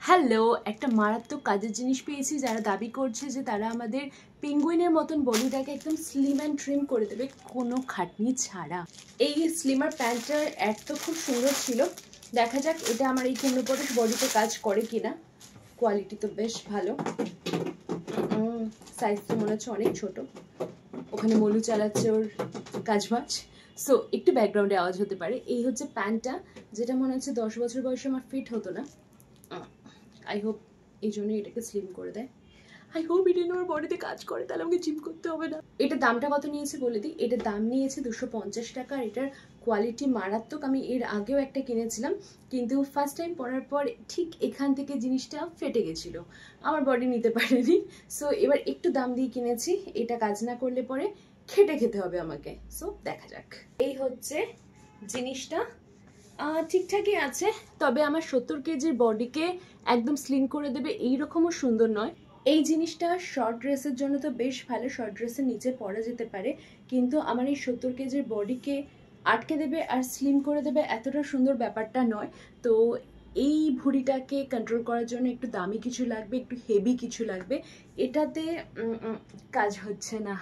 Hello, একটা মারাত্মক কাজের জিনিস পেয়েছি যারা দাবি করছে যে তারা আমাদের পেঙ্গুইনের মতন বডিটাকে একদম স্লিম অ্যান্ড ট্রিম করে দেবে কোনো খাটনি ছাড়া। এই স্লিমার প্যান্টটার অ্যাড তো খুব সুন্দর ছিল, দেখা যাক এটা আমার এই কেন্দ্রপটে বডিতে কাজ করে কিনা। কোয়ালিটি তো বেশ ভালো, সাইজ তো মনে হচ্ছে অনেক ছোট। ওখানে মলু চালাচ্ছে ওর কাজবাজ, সো একটু ব্যাকগ্রাউন্ডে আওয়াজ হতে পারে। এই হচ্ছে প্যান্টটা, যেটা মনে হচ্ছে 10 বছর বয়সে আমার ফিট হতো না। আই হোপ এই জন্যই এটাকে স্লিম করে দেয়। আই হোপ এটা আমার বডিতে কাজ করে, তাহলে আমাকে জিম করতে হবে না। এটার দামটা কত নিয়েছে বলে দিই। এটার দাম নিয়েছে 250 টাকা। এটার কোয়ালিটি মারাত্মক। আমি এর আগেও একটা কিনেছিলাম, কিন্তু ফার্স্ট টাইম পরার পর ঠিক এখান থেকে জিনিসটা ফেটে গেছিল, আমার বডি নিতে পারেনি। সো এবার একটু দাম দিয়ে কিনেছি। এটা কাজ না করলে পরে খেটে খেতে হবে আমাকে। সো দেখা যাক। এই হচ্ছে জিনিসটা, ঠিকঠাকই আছে, তবে আমার 70 কেজির বডিকে একদম স্লিম করে দেবে এইরকমও সুন্দর নয়। এই জিনিসটা শর্ট ড্রেসের জন্য তো বেশ ভালো, শর্ট ড্রেসের নিচে পরা যেতে পারে, কিন্তু আমার এই 70 কেজির বডিকে আটকে দেবে আর স্লিম করে দেবে এতটা সুন্দর ব্যাপারটা নয়। তো এই ভুঁড়িটাকে কন্ট্রোল করার জন্য একটু দামি কিছু লাগবে, একটু হেভি কিছু লাগবে। এটাতে কাজ হচ্ছে না।